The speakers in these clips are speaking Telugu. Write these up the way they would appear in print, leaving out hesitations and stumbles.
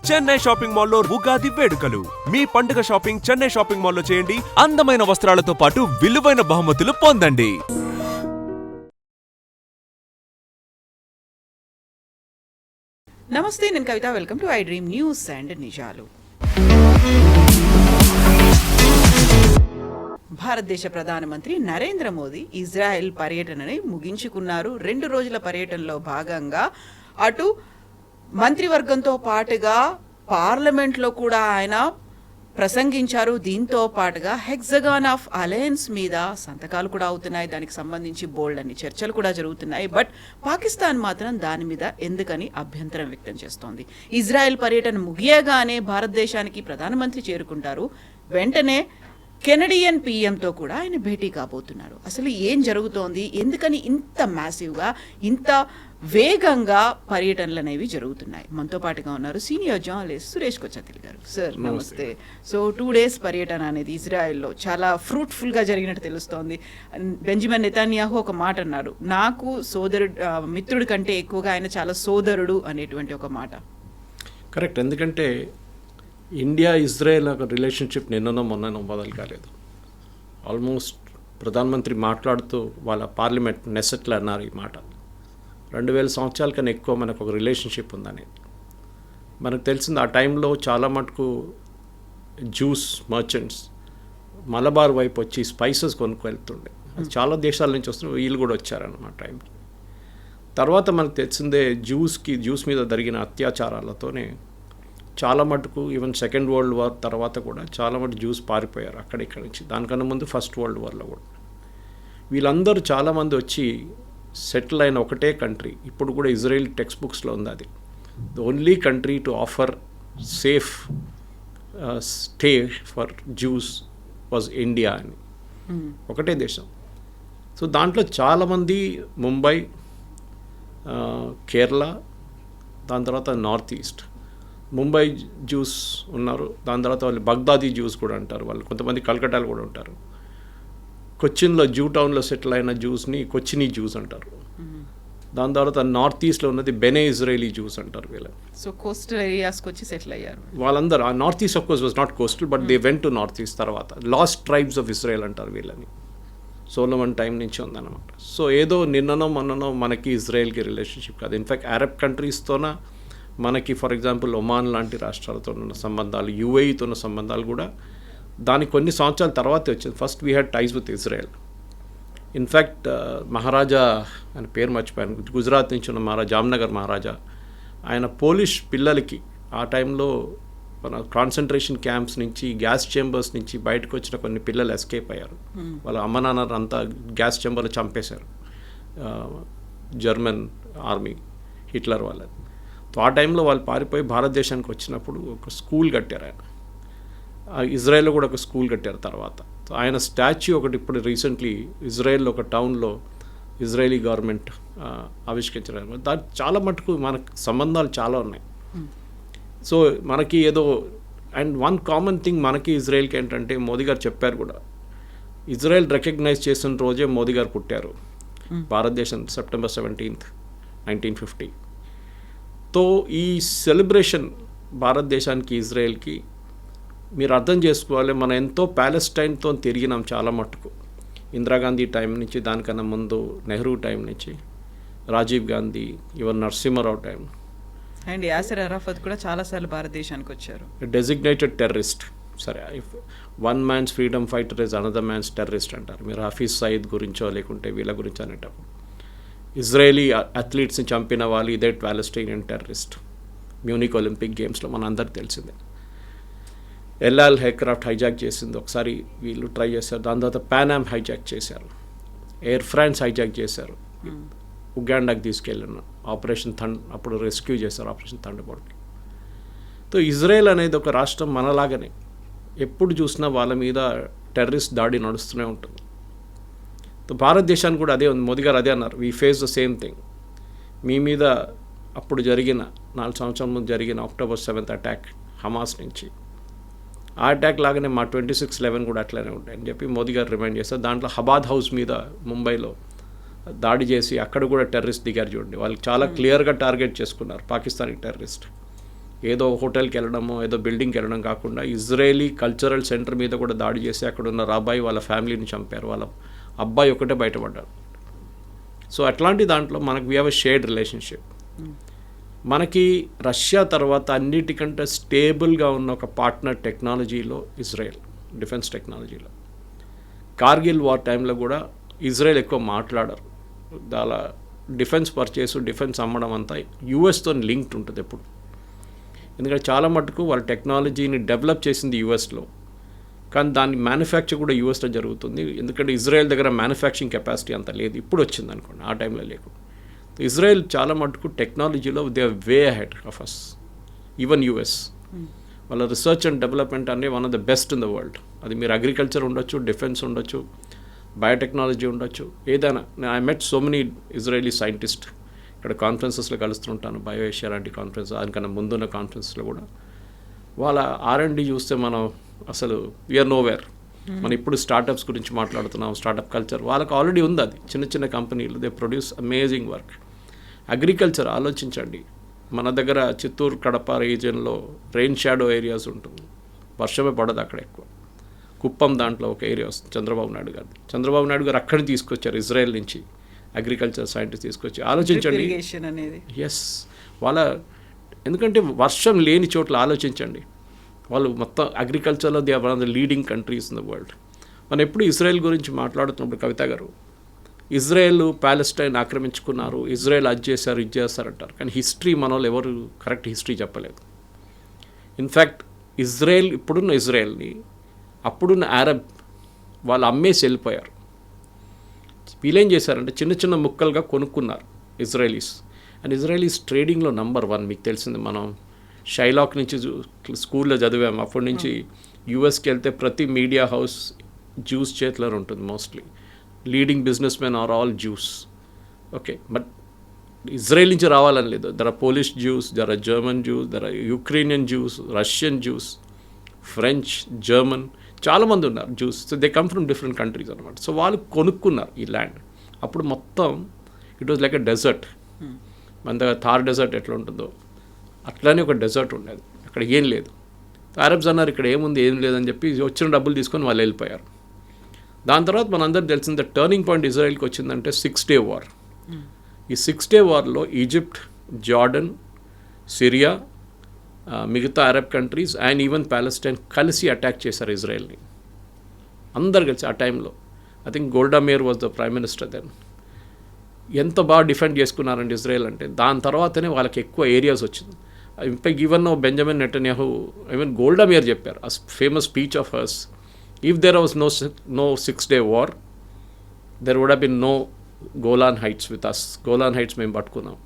చెన్నై షాపింగ్ మాల్లో ఉగాది వేడుకలు. మీ పండుగ షాపింగ్ చెన్నై షాపింగ్ మాల్లో చేయండి. అందమైన వస్త్రాలతో పాటు విలువైన బహుమతులు పొందండి. నమస్తే, నేను Kavitha. Welcome to I dream news and నిజాలు. భారతదేశ ప్రధానమంత్రి నరేంద్ర మోదీ ఇజ్రాయెల్ పర్యటనని ముగించుకున్నారు. 2 రోజుల పర్యటనలో భాగంగా అటు మంత్రివర్గంతో పాటుగా పార్లమెంట్లో కూడా ఆయన ప్రసంగించారు. దీంతో పాటుగా హెక్సగాన్ ఆఫ్ అలయన్స్ మీద సంతకాలు కూడా అవుతున్నాయి. దానికి సంబంధించి బోల్డ్ అని చర్చలు కూడా జరుగుతున్నాయి. బట్ పాకిస్తాన్ మాత్రం దాని మీద ఎందుకని అభ్యంతరం వ్యక్తం చేస్తోంది. ఇజ్రాయెల్ పర్యటన ముగియగానే భారతదేశానికి ప్రధానమంత్రి చేరుకుంటారు. వెంటనే కెనడియన్ పీఎంతో కూడా ఆయన భేటీ కాబోతున్నారు. అసలు ఏం జరుగుతోంది, ఎందుకని ఇంత మ్యాసివ్గా ఇంత వేగంగా పర్యటనలు అనేవి జరుగుతున్నాయి? మనతో పాటుగా ఉన్నారు సీనియర్ జర్నలిస్ట్ సురేష్ కొచ్చతిల్ గారు. సార్ నమస్తే. సో 2 days పర్యటన అనేది ఇజ్రాయెల్లో చాలా ఫ్రూట్ఫుల్గా జరిగినట్టు తెలుస్తోంది. బెంజమిన్ నెతన్యాహు ఒక మాట అన్నారు, నాకు మిత్రుడి కంటే ఎక్కువగా ఆయన చాలా సోదరుడు అనేటువంటి ఒక మాట. కరెక్ట్. ఎందుకంటే ఇండియా ఇజ్రాయెల్ ఒక రిలేషన్షిప్ నిన్ననో మొన్ననో మొదలు కాలేదు. ఆల్మోస్ట్ ప్రధానమంత్రి మాట్లాడుతూ వాళ్ళ పార్లమెంట్ నెసెట్లో అన్నారు ఈ మాట. 2000 సంవత్సరాల కన్నా ఎక్కువ మనకు ఒక రిలేషన్షిప్ ఉందనేది మనకు తెలిసింది. ఆ టైంలో చాలా మటుకు జ్యూస్ మర్చెంట్స్ మలబార్ వైపు వచ్చి స్పైసెస్ కొనుక్కెళ్తుండే. అది చాలా దేశాల నుంచి వస్తున్న వీళ్ళు కూడా వచ్చారన్నమాట టైంకి. తర్వాత మనకు తెలిసిందే జ్యూస్ మీద జరిగిన అత్యాచారాలతోనే చాలా మటుకు ఈవెన్ సెకండ్ వరల్డ్ వార్ తర్వాత కూడా చాలా మటుకు జ్యూస్ పారిపోయారు అక్కడిక్కడి నుంచి. దానికన్నా ముందు ఫస్ట్ వరల్డ్ వార్లో కూడా వీళ్ళందరూ చాలామంది వచ్చి సెటిల్ అయిన ఒకటే కంట్రీ ఇప్పుడు కూడా ఇజ్రాయెల్ టెక్స్ట్ బుక్స్లో ఉంది. అది the only country to offer safe stay for juice was India అని ఒకటే దేశం. సో దాంట్లో చాలామంది ముంబై, కేరళ, దాని తర్వాత నార్త్ ఈస్ట్. ముంబై జ్యూస్ ఉన్నారు, దాని తర్వాత వాళ్ళు బగ్దాదీ జ్యూస్ కూడా అంటారు. వాళ్ళు కొంతమంది కల్కటాలో కూడా ఉంటారు. కొచ్చిన్లో జూ టౌన్లో సెటిల్ అయిన జ్యూస్ని కొచ్చినీ జ్యూస్ అంటారు. దాని తర్వాత నార్త్ ఈస్ట్లో ఉన్నది బెనే ఇజ్రాయలీ జ్యూస్ అంటారు వీళ్ళని. సో కోస్టల్ ఏరియాస్కి వచ్చి సెటిల్ అయ్యారు వాళ్ళందరూ. ఆ north east of course was not coastal, but they went to north east. తర్వాత లాస్ట్ ట్రైబ్స్ ఆఫ్ ఇజ్రాయెల్ అంటారు వీళ్ళని. సోలమన్ టైం నుంచి ఉందన్నమాట. సో ఏదో నిన్ననో మొన్ననో మనకి ఇజ్రాయెల్కి రిలేషన్షిప్ కాదు. ఇన్ఫ్యాక్ట్ అరబ్ కంట్రీస్తోన మనకి ఫర్ ఎగ్జాంపుల్ ఒమాన్ లాంటి రాష్ట్రాలతో ఉన్న సంబంధాలు, యుఏఈతో ఉన్న సంబంధాలు కూడా దానికి కొన్ని సంవత్సరాల తర్వాతే వచ్చింది. First we had ties with Israel. In fact Maharaja అని పేరు మర్చిపోయాను, గుజరాత్ నుంచి ఉన్న మహారాజా, జామ్నగర్ మహారాజా, ఆయన పోలిష్ పిల్లలకి ఆ టైంలో మన కాన్సన్ట్రేషన్ క్యాంప్స్ నుంచి, గ్యాస్ చేంబర్స్ నుంచి బయటకు వచ్చిన కొన్ని పిల్లలు ఎస్కేప్ అయ్యారు. వాళ్ళ అమ్మ నాన్న అంతా గ్యాస్ చేంబర్లో చంపేశారు జర్మన్ ఆర్మీ, హిట్లర్ వాళ్ళని. ఆ టైంలో వాళ్ళు పారిపోయి భారతదేశానికి వచ్చినప్పుడు ఒక స్కూల్ కట్టారు ఆయన. ఇజ్రాయెల్లో కూడా ఒక స్కూల్ కట్టారు తర్వాత. ఆయన స్టాచ్యూ ఒకటి ఇప్పుడు రీసెంట్లీ ఇజ్రాయెల్లో ఒక టౌన్లో ఇజ్రాయలీ గవర్నమెంట్ ఆవిష్కరించారు. దాని చాలా మటుకు మనకు సంబంధాలు చాలా ఉన్నాయి. సో మనకి ఏదో అండ్ వన్ కామన్ థింగ్ మనకి ఇజ్రాయెల్కి ఏంటంటే, మోదీ గారు చెప్పారు కూడా, ఇజ్రాయెల్ రికగ్నైజ్ చేసిన రోజే మోదీ గారు పుట్టారు. భారతదేశం సెప్టెంబర్ 17, 1950. తో ఈ సెలబ్రేషన్ భారతదేశానికి ఇజ్రాయెల్కి మీరు అర్థం చేసుకోవాలి. మనం ఎంతో ప్యాలెస్టైన్తో తిరిగినాం చాలా మట్టుకు. ఇందిరాగాంధీ టైం నుంచి, దానికన్నా ముందు నెహ్రూ టైం నుంచి, Rajiv Gandhi, even Narasimha Rao time, and Yasser Arafat కూడా చాలాసార్లు భారతదేశానికి వచ్చారు. Designated terrorist. సరే, if one man's freedom fighter is another man's terrorist అంటారు. మీరు హఫీజ్ సయీద్ గురించో లేకుంటే వీళ్ళ గురించి అనేటప్పుడు ఇజ్రాయేలీ అథ్లీట్స్ని చంపిన వాళ్ళు ఇదే పాలెస్టైనియన్ టెర్రరిస్ట్. మ్యూనిక్ ఒలింపిక్ గేమ్స్లో మన అందరికి తెలిసిందే. ఎల్ఆల్ ఎయిర్క్రాఫ్ట్ హైజాక్ చేసింది ఒకసారి, వీళ్ళు ట్రై చేశారు. దాని తర్వాత పానామ్ హైజాక్ చేశారు. ఎయిర్ ఫ్రాన్స్ హైజాక్ చేశారు, ఉగాండాకి తీసుకెళ్ళిన ఆపరేషన్ అప్పుడు రెస్క్యూ చేశారు, ఆపరేషన్ థండర్బోల్ట్. సో ఇజ్రాయెల్ అనేది ఒక రాష్ట్రం మనలాగానే ఎప్పుడు చూసినా వాళ్ళ మీద టెర్రరిస్ట్ దాడి నడుస్తూనే ఉంటుంది. భారతదేశానికి కూడా అదే ఉంది. మోదీ గారు అదే అన్నారు, we face the same thing. మీ మీద అప్పుడు జరిగిన 4 సంవత్సరాల ముందు జరిగిన October 7th అటాక్ హమాస్ నుంచి, ఆ అటాక్ లాగానే మా 26/11 కూడా అట్లనే ఉంటాయని చెప్పి మోదీ గారు రిమైండ్ చేస్తారు. దాంట్లో హబాద్ హౌస్ మీద ముంబైలో దాడి చేసి అక్కడ కూడా టెర్రరిస్ట్ దిగారు చూడండి. వాళ్ళు చాలా క్లియర్గా టార్గెట్ చేసుకున్నారు పాకిస్తానీ టెర్రరిస్ట్. ఏదో హోటల్కి వెళ్ళడమో ఏదో బిల్డింగ్కి వెళ్ళడం కాకుండా ఇజ్రాయేలీ కల్చరల్ సెంటర్ మీద కూడా దాడి చేసి అక్కడ ఉన్న రాబాయి వాళ్ళ ఫ్యామిలీని చంపారు, వాళ్ళ అబ్బాయి ఒకటే బయటపడ్డారు. సో అట్లాంటి దాంట్లో మనకు we have a shared relationship. మనకి రష్యా తర్వాత అన్నిటికంటే స్టేబుల్గా ఉన్న ఒక పార్ట్నర్ టెక్నాలజీలో ఇజ్రాయెల్, డిఫెన్స్ టెక్నాలజీలో. కార్గిల్ వార్ టైంలో కూడా ఇజ్రాయెల్ ఎక్కువ మాట్లాడరు, అలా డిఫెన్స్ పర్చేసు డిఫెన్స్ అమ్మడం అంతా యూఎస్తో లింక్డ్ ఉంటుంది ఎప్పుడు. ఎందుకంటే చాలా మటుకు వాళ్ళ టెక్నాలజీని డెవలప్ చేసింది యూఎస్లో, కానీ దాని మ్యానుఫ్యాక్చర్ కూడా యూఎస్లో జరుగుతుంది. ఎందుకంటే ఇజ్రాయెల్ దగ్గర మ్యానుఫ్యాక్చరింగ్ కెపాసిటీ అంత లేదు, ఇప్పుడు వచ్చింది అనుకోండి, ఆ టైంలో లేకుండా. ఇజ్రాయెల్ చాలా మటుకు టెక్నాలజీలో they are way ahead of us, even US. వాళ్ళ రీసెర్చ్ అండ్ డెవలప్మెంట్ అనే one of the best in the world. అది మీరు అగ్రికల్చర్ ఉండొచ్చు, డిఫెన్స్ ఉండొచ్చు, బయోటెక్నాలజీ ఉండొచ్చు, ఏదైనా. I met so many Israeli scientist, ఇక్కడ కాన్ఫరెన్సెస్లో కలుస్తుంటాను, బయో ఏషియా లాంటి కాన్ఫరెన్స్, దానికన్నా ముందున్న కాన్ఫరెన్స్లో కూడా. వాళ్ళ R&D చూస్తే మనం అసలు వీఆర్ నోవేర్. మనం ఇప్పుడు స్టార్టప్స్ గురించి మాట్లాడుతున్నాం, స్టార్టప్ కల్చర్ వాళ్ళకి ఆల్రెడీ ఉంది. అది చిన్న చిన్న కంపెనీలు, they produce amazing work. Agriculture ఆలోచించండి, మన దగ్గర చిత్తూరు కడప రీజియన్లో రెయిన్ షాడో ఏరియాస్ ఉంటుంది, వర్షమే పడదు అక్కడ ఎక్కువ. కుప్పం దాంట్లో ఒక ఏరియా వస్తుంది, చంద్రబాబు నాయుడు గారు అక్కడిని తీసుకొచ్చారు ఇజ్రాయెల్ నుంచి అగ్రికల్చర్ సైంటిస్ట్ తీసుకొచ్చి. ఆలోచించండి, ఎస్ వాళ్ళ, ఎందుకంటే వర్షం లేని చోట్ల ఆలోచించండి, వాళ్ళు మొత్తం అగ్రికల్చర్లో they are one of the leading countries in the world. మనం ఎప్పుడు ఇజ్రాయెల్ గురించి మాట్లాడుతున్నప్పుడు కవిత గారు, ఇజ్రాయెల్ ప్యాలెస్టైన్ ఆక్రమించుకున్నారు, ఇజ్రాయెల్ అది చేశారు ఇది చేస్తారంటారు, కానీ హిస్టరీ మన వాళ్ళు ఎవరు కరెక్ట్ హిస్టరీ చెప్పలేదు. ఇన్ఫ్యాక్ట్ ఇజ్రాయెల్, ఇప్పుడున్న ఇజ్రాయెల్ని అప్పుడున్న అరబ్ వాళ్ళు అమ్మేసి వెళ్ళిపోయారు. వీళ్ళేం చేశారంటే చిన్న చిన్న ముక్కలుగా కొనుక్కున్నారు ఇజ్రాయలీస్. అండ్ ఇజ్రాయలీస్ ట్రేడింగ్లో నంబర్ 1. మీకు తెలిసింది, మనం షైలాక్ నుంచి స్కూల్లో చదివాము, అప్పటి నుంచి యూఎస్కి వెళ్తే ప్రతి మీడియా హౌస్ జ్యూస్ చేతిలో ఉంటుంది mostly. Leading business men are all Jews. Okay, but Israel నుంచి రావాలని లేదు. There are Polish Jews, there are German Jews, there are Ukrainian Jews, Russian Jews, French, German, చాలామంది ఉన్నారు Jews. So they come from different countries అనమాట. సో వాళ్ళు కొనుక్కున్నారు ఈ ల్యాండ్. అప్పుడు మొత్తం it was like a desert. మన దగ్గర థార్ డెజర్ట్ ఎట్లా ఉంటుందో అట్లానే ఒక డెజర్ట్ ఉండేది, అక్కడ ఏం లేదు. అరబ్స్ అన్నారు ఇక్కడ ఏముంది ఏం లేదని చెప్పి వచ్చిన డబ్బులు తీసుకొని వాళ్ళు వెళ్ళిపోయారు. దాని తర్వాత మనందరూ తెలిసింది టర్నింగ్ పాయింట్ ఇజ్రాయెల్కి వచ్చిందంటే 6 Day War. ఈ 6 Day Warలో ఈజిప్ట్, జార్డన్, సిరియా, మిగతా Arab countries and even Palestine కలిసి అటాక్ చేశారు ఇజ్రాయెల్ని, అందరు కలిసి ఆ టైంలో. I think Golda Meir was the prime minister then. ఎంత బాగా డిఫెండ్ చేసుకున్నారంటే ఇజ్రాయెల్ అంటే, దాని తర్వాతనే వాళ్ళకి ఎక్కువ ఏరియాస్ వచ్చింది. In fact even Benjamin Netanyahu, even Golda Meir చెప్పారు ఆ famous speech of hers, if there was no 6 Day War there would have been no Golan Heights with us. Golan Heights మేము పట్టుకున్నాం.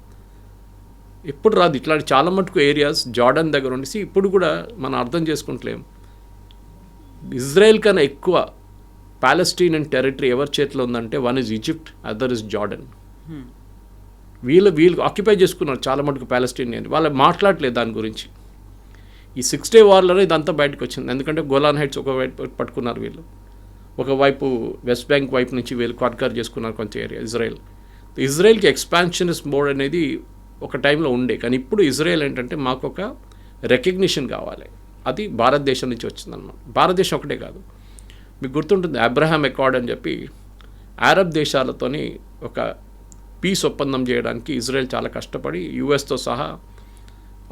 ఇప్పుడు రాదు ఇట్లాంటి చాలా మటుకు ఏరియాస్ జార్డన్ దగ్గర ఉండేసి ఇప్పుడు కూడా మనం అర్థం చేసుకుంటలేం. ఇజ్రాయెల్ కన్నా ఎక్కువ ప్యాలెస్టీనియన్ టెరిటరీ ఎవరి చేతిలో ఉందంటే one is Egypt, other is Jordan. వీళ్ళు ఆక్యుపై చేసుకున్నారు చాలా మటుకు ప్యాలెస్టీనియన్. వాళ్ళు మాట్లాడలేదు దాని గురించి. ఈ 6 Day Warలోనే ఇదంతా బయటకు వచ్చింది. ఎందుకంటే గోలాన్ హైట్స్ ఒకవైపు పట్టుకున్నారు వీళ్ళు, ఒకవైపు వెస్ట్ బ్యాంక్ వైపు నుంచి వీళ్ళు కాన్కర్ చేసుకున్నారు కొంచెం ఏరియా ఇజ్రాయెల్కి ఎక్స్పాన్షనిస్ట్ మోడ్ అనేది ఒక టైంలో ఉండే. కానీ ఇప్పుడు ఇజ్రాయెల్ ఏంటంటే మాకు ఒక రికగ్నిషన్ కావాలి, అది భారతదేశం నుంచి వచ్చిందన్నమాట. భారతదేశం ఒకటే కాదు, మీకు గుర్తుంటుంది అబ్రహాం అకార్డ్ అని చెప్పి అరబ్ దేశాలతోని ఒక పీస్ ఒప్పందం చేయడానికి ఇజ్రాయెల్ చాలా కష్టపడి యూఎస్తో సహా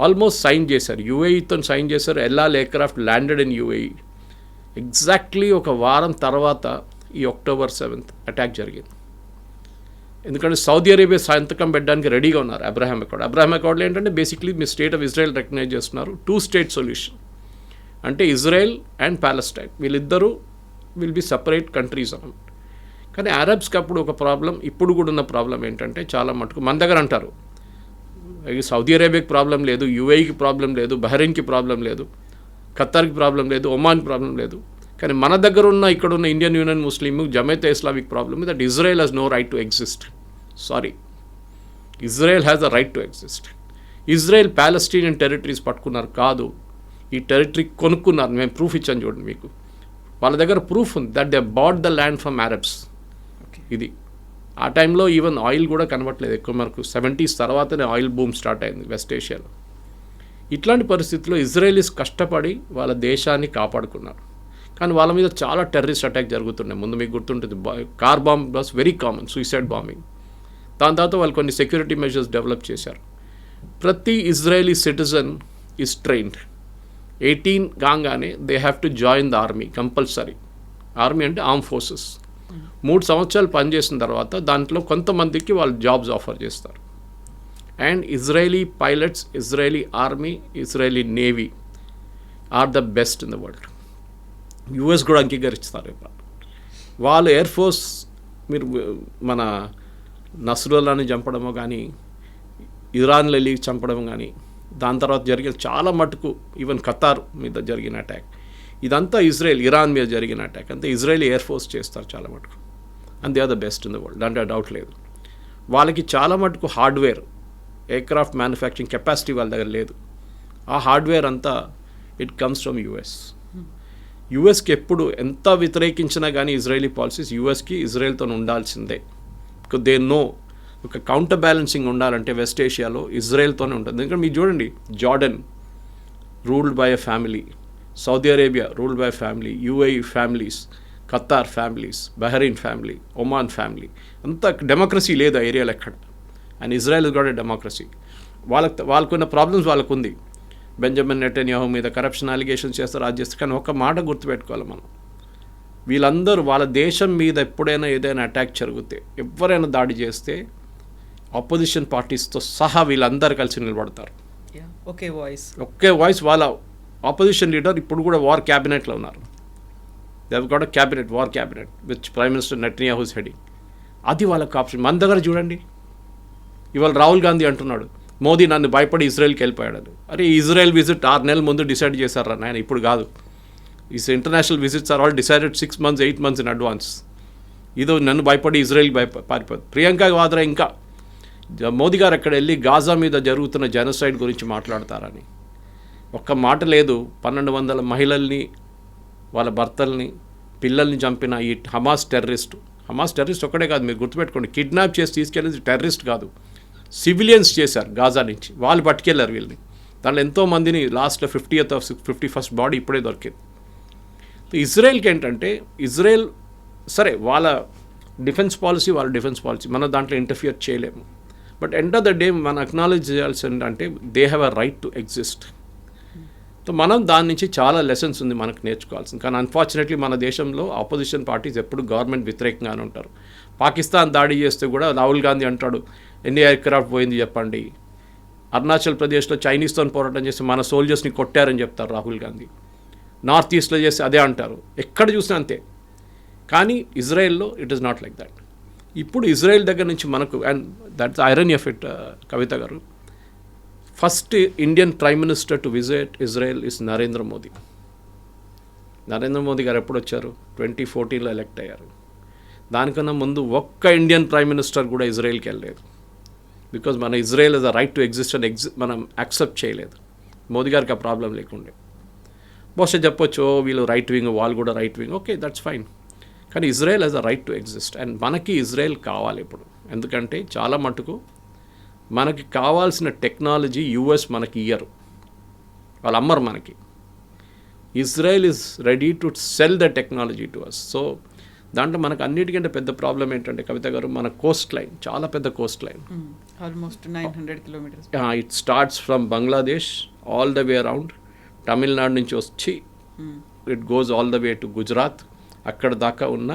ఆల్మోస్ట్ సైన్ చేశారు. యూఏఈతో సైన్ చేశారు. El Al aircraft landed in UAE. Exactly ఒక వారం తర్వాత ఈ October 7th అటాక్ జరిగింది. ఎందుకంటే సౌదీ అరేబియా సంతకం పెట్టడానికి రెడీగా ఉన్నారు అబ్రహాం అకార్డ్లో ఏంటంటే బేసిక్లీ మీ స్టేట్ ఆఫ్ ఇజ్రాయెల్ రికగ్నైజ్ చేస్తున్నారు. 2 State సొల్యూషన్ అంటే ఇజ్రాయెల్ అండ్ ప్యాలెస్టైన్ వీళ్ళిద్దరూ విల్ బి సపరేట్ కంట్రీస్ అన్నమాట. కానీ అరబ్స్కి అప్పుడు ఒక ప్రాబ్లం, ఇప్పుడు కూడా ఉన్న ప్రాబ్లం ఏంటంటే చాలా మటుకు మన దగ్గర అంటారు సౌదీ అరేబియాకి ప్రాబ్లం లేదు, యూఏఈకి ప్రాబ్లం లేదు, బహ్రెయిన్కి ప్రాబ్లం లేదు, ఖత్తర్కి ప్రాబ్లం లేదు, ఒమాన్కి ప్రాబ్లం లేదు. కానీ మన దగ్గర ఉన్న ఇక్కడ ఉన్న Indian Union Muslim, Jamaate Islamic problem that Israel has no right to exist. Sorry, Israel has the right to exist. Israel Palestinian territories పట్టుకున్నారు కాదు, ఈ టెరిటరీ కొనుక్కున్నారు. మేము ప్రూఫ్ ఇచ్చాను చూడండి మీకు, వాళ్ళ దగ్గర ప్రూఫ్ ఉంది that they bought the land from Arabs. ఇది ఆ టైంలో ఈవెన్ ఆయిల్ కూడా కనబట్టలేదు ఎక్కువ, మనకు 70s తర్వాతనే ఆయిల్ బూమ్ స్టార్ట్ అయింది వెస్ట్ ఏషియాలో. ఇట్లాంటి పరిస్థితుల్లో ఇజ్రాయలీస్ కష్టపడి వాళ్ళ దేశాన్ని కాపాడుకున్నారు. కానీ వాళ్ళ మీద చాలా టెర్రరిస్ట్ అటాక్ జరుగుతున్నాయి. ముందు మీకు గుర్తుంటుంది, car bomb was very common, suicide bombing. దాని తర్వాత వాళ్ళు కొన్ని సెక్యూరిటీ మెజర్స్ డెవలప్ చేశారు. ప్రతి ఇజ్రాయలీ సిటిజన్ ఈజ్ ట్రైన్డ్. 18 కాగానే they have to join the army compulsory. Army అంటే ఆర్మ్ ఫోర్సెస్. 3 సంవత్సరాలు పనిచేసిన తర్వాత దాంట్లో కొంతమందికి వాళ్ళు జాబ్స్ ఆఫర్ చేస్తారు. And Israeli pilots, Israeli army, Israeli navy are the best in the world. US కూడా అంగీకరిస్తారు. ఇప్పుడు వాళ్ళు ఎయిర్ ఫోర్స్, మీరు మన నస్రుల్లాని చంపడమో కానీ, ఇరాన్లో వెళ్ళి చంపడం కానీ, దాని తర్వాత జరిగిన చాలా మటుకు ఈవెన్ ఖతార్ మీద జరిగిన అటాక్, ఇదంతా ఇరాన్ మీద జరిగిన అటాక్ అంతా ఇజ్రాయలీ ఎయిర్ ఫోర్స్ చేస్తారు చాలా మటుకు. And they are the best in the world, దాంట్లో డౌట్ లేదు. వాళ్ళకి చాలా మటుకు హార్డ్వేర్, ఎయిర్క్రాఫ్ట్ మ్యానుఫ్యాక్చరింగ్ కెపాసిటీ వాళ్ళ దగ్గర లేదు. ఆ హార్డ్వేర్ అంతా ఇట్ కమ్స్ ఫ్రమ్ యుఎస్. యుఎస్కి ఎప్పుడు ఎంత వ్యతిరేకించినా కానీ ఇజ్రాయలీ పాలసీస్ యుఎస్కి ఇజ్రాయెల్తో ఉండాల్సిందే. బికాజ్ దే నో ఒక కౌంటర్ బ్యాలెన్సింగ్ ఉండాలంటే వెస్ట్ ఏషియాలో ఇజ్రాయెల్తోనే ఉంటుంది. ఎందుకంటే మీరు చూడండి, Jordan ruled by a family, Saudi Arabia ruled by family, UAE families, Qatar families, Bahrain family, Oman family. అంత డెమోక్రసీ లేదు ఆ ఏరియాలో ఎక్కడ. And Israel is got a democracy. వాళ్ళకున్న ప్రాబ్లమ్స్ వాళ్ళకు ఉంది. బెంజమిన్ నెటన్యాహు మీద కరప్షన్ అలిగేషన్స్ చేస్తారు, అది చేస్తారు. కానీ ఒక మాట గుర్తుపెట్టుకోవాలి మనం, వీళ్ళందరూ వాళ్ళ దేశం మీద ఎప్పుడైనా ఏదైనా అటాక్ జరిగితే, ఎవరైనా దాడి చేస్తే ఆపోజిషన్ పార్టీస్తో సహా వీళ్ళందరూ కలిసి నిలబడతారు. Okay voice. వాళ్ళ ఆపోజిషన్ లీడర్ ఇప్పుడు కూడా వార్ క్యాబినెట్లో ఉన్నారు. They have got a cabinet, war cabinet which prime minister Netanyahu is heading. అది వాళ్ళకి ఆప్షన్. మన దగ్గర చూడండి, ఇవాళ రాహుల్ గాంధీ అంటున్నాడు మోదీ నన్ను భయపడి ఇజ్రాయెల్కి వెళ్ళిపోయాడు. అరే ఇజ్రాయెల్ విజిట్ 6 నెలల ముందు డిసైడ్ చేశారా నాయన, ఇప్పుడు కాదు. ఈ international visits are all decided 6 months 8 months in advance. ఇదో నన్ను భయపడి ఇజ్రాయెల్కి పారిపోదు. ప్రియాంక వాద్రా ఇంకా మోదీ గారు అక్కడ వెళ్ళి గాజా మీద జరుగుతున్న జెనోసైడ్ గురించి మాట్లాడతారని ఒక్క మాట లేదు. 1200 మహిళల్ని, వాళ్ళ భర్తల్ని, పిల్లల్ని చంపిన ఈ హమాస్ టెర్రరిస్ట్ ఒక్కడే కాదు, మీరు గుర్తుపెట్టుకోండి. కిడ్నాప్ చేసి తీసుకెళ్ళేది టెర్రరిస్ట్ కాదు, సివిలియన్స్ చేశారు గాజా నుంచి. వాళ్ళు పట్టుకెళ్ళారు వీళ్ళని. దాంట్లో ఎంతోమందిని లాస్ట్లో 51st బాడీ ఇప్పుడే దొరికింది. ఇజ్రాయెల్కి ఏంటంటే, ఇజ్రాయెల్ సరే వాళ్ళ డిఫెన్స్ పాలసీ మనం దాంట్లో ఇంటర్ఫియర్ చేయలేము. But end of the day మనం అక్నాలెడ్జ్ చేయాల్సి ఏంటంటే they have a right to exist. So మనం దాని నుంచి చాలా లెసన్స్ ఉంది మనకు నేర్చుకోవాల్సింది. కానీ అన్ఫార్చునేట్లీ మన దేశంలో ఆపోజిషన్ పార్టీస్ ఎప్పుడు గవర్నమెంట్ వ్యతిరేకంగానే ఉంటారు. పాకిస్తాన్ దాడి చేస్తే కూడా రాహుల్ గాంధీ అంటాడు ఎన్ని ఎయిర్క్రాఫ్ట్ పోయింది చెప్పండి. అరుణాచల్ ప్రదేశ్లో చైనీస్తో పోరాటం చేసి మన సోల్జర్స్ని కొట్టారని చెప్తారు రాహుల్ గాంధీ. నార్త్ ఈస్ట్లో చేసి అదే అంటారు. ఎక్కడ చూసినా అంతే. కానీ ఇజ్రాయెల్లో it is not like that. ఇప్పుడు ఇజ్రాయెల్ దగ్గర నుంచి మనకు, and that's irony of it Kavitha గారు, first Indian prime minister to visit Israel is Narendra Modi. Narendra Modi గారు ఎప్పుడు వచ్చారు? 2014లో ఎలక్ట్ అయ్యారు. దానికన్నా ముందు ఒక్క ఇండియన్ ప్రైమ్ మినిస్టర్ కూడా ఇజ్రాయెల్కి వెళ్ళలేదు. బికాజ్ మన Israel is the right to exist అని మనం యాక్సెప్ట్ చేయలేదు. మోదీ గారికి ఆ ప్రాబ్లం లేకుండే. బహుశా చెప్పొచ్చు వీళ్ళు రైట్ వింగ్, వాళ్ళు కూడా right wing, okay that's fine. కానీ Israel has the right to exist. And మనకి ఇజ్రాయెల్ కావాలి ఇప్పుడు. ఎందుకంటే చాలా మటుకు మనకి కావాల్సిన టెక్నాలజీ యూఎస్ మనకి ఇయ్యరు, వాళ్ళు అమ్మరు మనకి. Israel is ready to sell the technology to us. So దాంట్లో మనకు అన్నిటికంటే పెద్ద ప్రాబ్లం ఏంటంటే కవిత గారు, మన కోస్ట్ లైన్ చాలా పెద్ద Coast line, almost 900 kilometers. It starts from Bangladesh all the way around, Tamil Nadu నుంచి వచ్చి it goes all the way to Gujarat. అక్కడ దాకా ఉన్న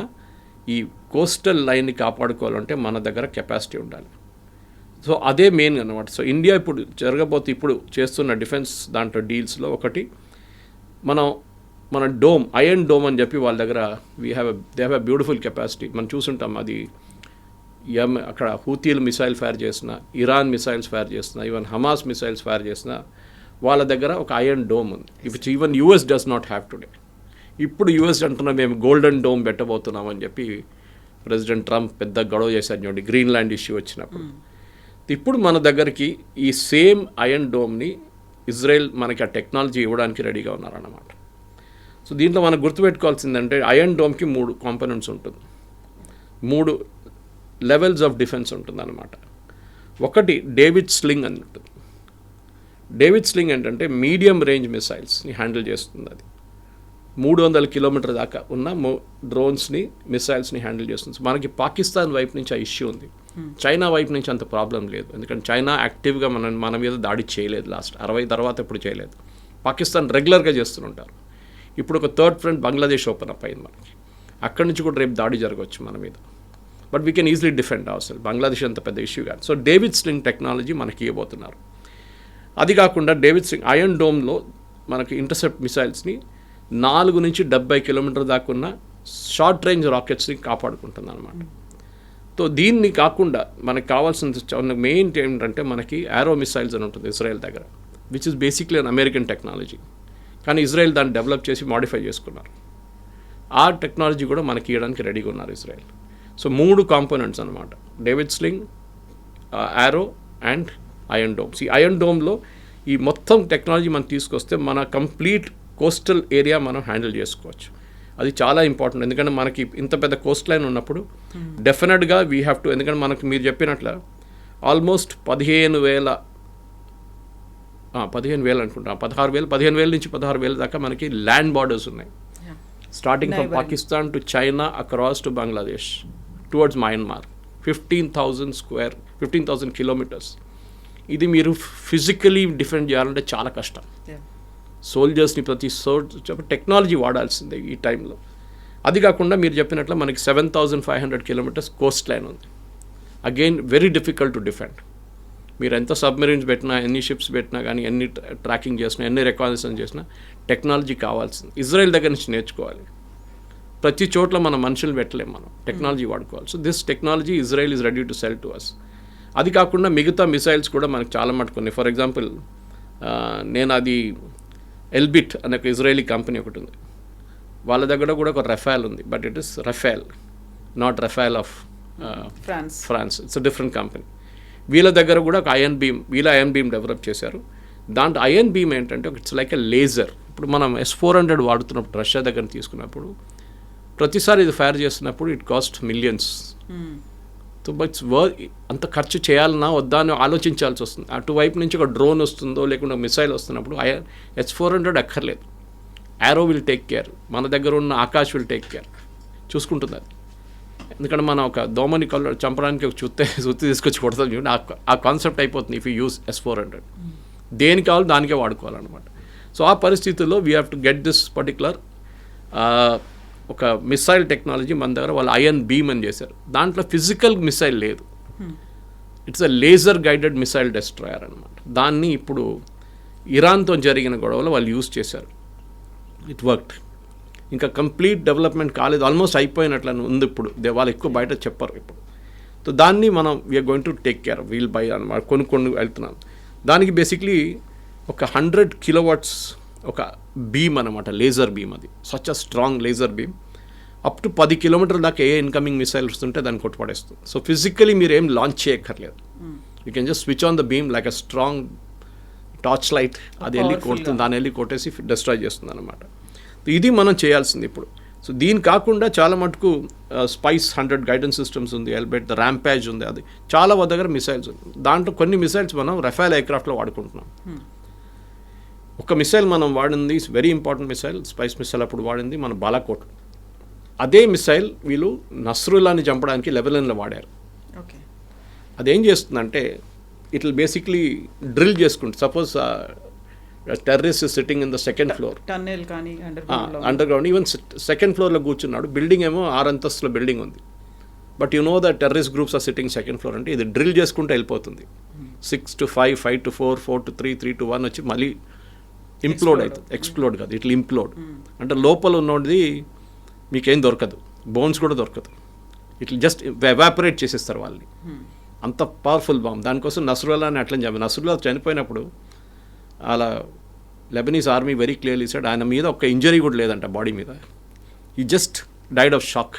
ఈ కోస్టల్ లైన్ని కాపాడుకోవాలంటే మన దగ్గర కెపాసిటీ ఉండాలి. సో అదే మెయిన్ అనమాట. సో ఇండియా ఇప్పుడు చేస్తున్న డిఫెన్స్ దాంట్లో డీల్స్లో ఒకటి, మన డోమ్, ఐరన్ డోమ్ అని చెప్పి వాళ్ళ దగ్గర they have a beautiful capacity. మనం చూసుంటాం. అది అక్కడ హూతీలు మిసైల్ ఫైర్ చేసిన, ఇరాన్ మిసైల్స్ ఫైర్ చేసిన, ఈవెన్ హమాస్ మిసైల్స్ ఫైర్ చేసిన వాళ్ళ దగ్గర ఒక ఐరన్ డోమ్ ఉంది, which even US does not have today. ఇప్పుడు యూఎస్ అంటున్నా మేము గోల్డెన్ డోమ్ పెట్టబోతున్నాం అని చెప్పి ప్రెసిడెంట్ ట్రంప్ పెద్ద గొడవ చేశారు చూడండి గ్రీన్లాండ్ ఇష్యూ వచ్చినప్పుడు. ఇప్పుడు మన దగ్గరికి ఈ సేమ్ ఐరన్ డోమ్ని ఇజ్రాయెల్ మనకి ఆ టెక్నాలజీ ఇవ్వడానికి రెడీగా ఉన్నారన్నమాట. సో దీంట్లో మనం గుర్తుపెట్టుకోవాల్సిందంటే ఐరన్ డోమ్కి 3 కాంపోనెంట్స్ ఉంటుంది, 3 లెవెల్స్ ఆఫ్ డిఫెన్స్ ఉంటుంది అన్నమాట. ఒకటి డేవిడ్ స్లింగ్ అని ఉంటుంది. డేవిడ్ స్లింగ్ ఏంటంటే మీడియం రేంజ్ మిసైల్స్ని హ్యాండిల్ చేస్తుంది. అది 300 కిలోమీటర్ దాకా ఉన్న డ్రోన్స్ని మిసైల్స్ని హ్యాండిల్ చేస్తుంది. మనకి పాకిస్తాన్ వైపు నుంచి ఆ ఇష్యూ ఉంది. చైనా వైపు నుంచి అంత ప్రాబ్లం లేదు, ఎందుకంటే చైనా యాక్టివ్గా మన మీద దాడి చేయలేదు. లాస్ట్ 60 తర్వాత ఎప్పుడు చేయలేదు. పాకిస్తాన్ రెగ్యులర్గా చేస్తుంటారు. ఇప్పుడు ఒక third front Bangladesh open up అయింది మనకి. అక్కడి నుంచి కూడా రేపు దాడి జరగవచ్చు మన మీద. But we can easily defend our. Bangladesh అంత పెద్ద ఇష్యూ కాదు. సో డేవిడ్ స్లింగ్ టెక్నాలజీ మనకి ఇవ్వబోతున్నారు. అది కాకుండా డేవిడ్ స్లింగ్ ఐరన్ డోమ్లో మనకి ఇంటర్సెప్ట్ మిసైల్స్ని 4 నుంచి 70 కిలోమీటర్ దాకా ఉన్న షార్ట్ రేంజ్ రాకెట్స్ని కాపాడుకుంటుంది అనమాట. సో దీన్ని కాకుండా మనకు కావాల్సిన మెయిన్ ఏంటంటే మనకి యారో మిసైల్స్ అని ఉంటుంది ఇజ్రాయెల్ దగ్గర, which is basically an American technology. కానీ ఇజ్రాయెల్ దాన్ని డెవలప్ చేసి మాడిఫై చేసుకున్నారు. ఆ టెక్నాలజీ కూడా మనకి ఇవ్వడానికి రెడీగా ఉన్నారు ఇజ్రాయెల్. సో 3 కాంపోనెంట్స్ అనమాట, David Sling, Arrow and Iron Domes. ఈ ఐరన్ డోమ్లో ఈ మొత్తం టెక్నాలజీ మనం తీసుకొస్తే మన కంప్లీట్ కోస్టల్ ఏరియా మనం హ్యాండిల్ చేసుకోవచ్చు. అది చాలా ఇంపార్టెంట్, ఎందుకంటే మనకి ఇంత పెద్ద కోస్ట్ లైన్ ఉన్నప్పుడు డెఫినెట్గా వీ హ్యావ్ టు, ఎందుకంటే మనకి మీరు చెప్పినట్ల ఆల్మోస్ట్ 15,000 అనుకుంటా, 15,000 నుంచి 16,000 దాకా మనకి ల్యాండ్ బార్డర్స్ ఉన్నాయి. Starting from Pakistan to China across to Bangladesh towards Myanmar. 15,000 kilometres. ఇది మీరు ఫిజికలీ డిఫెండ్ చేయాలంటే చాలా కష్టం. సోల్జర్స్ని ప్రతి టెక్నాలజీ వాడాల్సిందే ఈ టైంలో. అది కాకుండా మీరు చెప్పినట్లు మనకి 7,500 కిలోమీటర్స్ కోస్ట్ లైన్ ఉంది. Again very difficult to defend. మీరు ఎంత సబ్మెరీన్స్ పెట్టినా, ఎన్ని షిప్స్ పెట్టినా కానీ, ఎన్ని ట్రాకింగ్ చేసినా, ఎన్ని రికాగ్నిషన్ చేసినా టెక్నాలజీ కావాల్సింది. ఇజ్రాయెల్ దగ్గర నుంచి నేర్చుకోవాలి. ప్రతి చోట్ల మన మనుషులు పెట్టలేము, మనం టెక్నాలజీ వాడుకోవాలి. So this technology Israel is ready to sell to us. అది కాకుండా మిగతా మిసైల్స్ కూడా మనకు చాలా మట్టుకున్నాయి. ఫర్ ఎగ్జాంపుల్ నేను అది ఎల్బిట్ అనే ఒక ఇజ్రాయలీ కంపెనీ ఒకటి ఉంది, వాళ్ళ దగ్గర కూడా ఒక రఫాల్ ఉంది. But it is Rafael, not Rafale of France. It's different company. వీళ్ళ దగ్గర కూడా ఒక ఐరన్ బీమ్ డెవలప్ చేశారు. దాంట్లో ఐరన్ బీమ్ ఏంటంటే ఇట్స్ లైక్ ఎ లేజర్. ఇప్పుడు మనం S-400 వాడుతున్నప్పుడు రష్యా దగ్గర తీసుకున్నప్పుడు ప్రతిసారి ఇది ఫైర్ చేస్తున్నప్పుడు it cost millions. So but అంత ఖర్చు చేయాలన్నా వద్దా అని ఆలోచించాల్సి వస్తుంది. అటువైపు నుంచి ఒక డ్రోన్ వస్తుందో లేకుండా మిసైల్ వస్తున్నప్పుడు S-400 అక్కర్లేదు. యారో విల్ టేక్ కేర్, మన దగ్గర ఉన్న ఆకాష్ విల్ టేక్ కేర్, చూసుకుంటుంది అది. ఎందుకంటే మనం ఒక దోమని చంపడానికి ఒక సుత్తి తీసుకొచ్చి కొడతాం చూడండి, ఆ కాన్సెప్ట్ అయిపోతుంది ఇఫ్ యూ యూస్ S-400. దేనికి కావాలో దానికే వాడుకోవాలన్నమాట. సో ఆ పరిస్థితుల్లో we have to get this particular ఒక మిసైల్ టెక్నాలజీ మన దగ్గర వాళ్ళు ఐరన్ బీమ్ అని చేశారు. దాంట్లో ఫిజికల్ మిసైల్ లేదు, it's a laser guided missile destroyer అనమాట. దాన్ని ఇప్పుడు ఇరాన్తో జరిగిన గొడవలో వాళ్ళు యూజ్ చేశారు. It worked. ఇంకా కంప్లీట్ డెవలప్మెంట్ కాలేదు, ఆల్మోస్ట్ అయిపోయినట్లు ఉంది ఇప్పుడు. వాళ్ళు ఎక్కువ బయట చెప్పరు ఇప్పుడు. సో దాన్ని మనం we're going to take care, we'll buy అనమాట, కొనుక్కొని వెళ్తున్నాం. దానికి బేసిక్లీ ఒక 100 కిలోవాట్స్ ఒక బీమ్ అనమాట, లేజర్ బీమ్. అది such a strong laser beam. Up to 10 కిలోమీటర్ల దాకా ఏ ఇన్కమింగ్ మిసైల్ వస్తుంటే దాన్ని కొట్టుపడేస్తుంది. సో ఫిజికలీ మీరు ఏం లాంచ్ చేయక్కర్లేదు, you can just switch on the beam like a strong torch light. అది వెళ్ళి కొడుతుంది, దాన్ని వెళ్ళి కొట్టేసి డిస్ట్రాయ్ చేస్తుంది అనమాట. ఇది మనం చేయాల్సింది ఇప్పుడు. సో దీని కాకుండా చాలా మటుకు స్పైస్ 100 గైడెన్స్ సిస్టమ్స్ ఉంది, ఎల్బెట్ ద ర్యాంపేజ్ ఉంది. అది చాలా దగ్గర మిసైల్స్ ఉంది. దాంట్లో కొన్ని మిసైల్స్ మనం రఫాల్ ఎయిర్క్రాఫ్ట్లో వాడుకుంటున్నాం. ఒక మిసైల్ మనం వాడింది very important missile, spice missile అప్పుడు వాడింది మన బాలాకోట్. అదే మిసైల్ వీళ్ళు నస్రుల్లాని చంపడానికి లెబనాన్లో వాడారు. అదేం చేస్తుందంటే ఇట్ విల్ బేసిక్లీ డ్రిల్ చేసుకుంటుంది. Suppose terrorist sitting in the second floor, under ground, even second ఫ్లోర్లో కూర్చున్నాడు. బిల్డింగ్ ఏమో 6 అంతస్తుల బిల్డింగ్ ఉంది. But you know the terrorist groups are sitting second floor. అంటే ఇది డ్రిల్ చేసుకుంటూ వెళ్ళిపోతుంది. 6 to 5, 5 to 4, 4 to 3, 3 to 1 వచ్చి మళ్ళీ ఇంప్లోడ్ అవుతుంది. ఎక్స్ప్లోడ్ కాదు, ఇట్లా ఇంప్లోడ్. అంటే లోపల ఉన్నది మీకేం దొరకదు, బోన్స్ కూడా దొరకదు. ఇట్లా జస్ట్ ఎవాపరేట్ చేసేస్తారు వాళ్ళని. అంత పవర్ఫుల్ బాంబ్. దానికోసం నస్రుల్లా అని అట్లా చెప్పారు. నస్రుల్లా చనిపోయినప్పుడు అలా Lebanese army very clearly said ఆయన మీద ఒక ఇంజరీ కూడా లేదంట బాడీ మీద. ఈ జస్ట్ డైడ్ ఆఫ్ షాక్.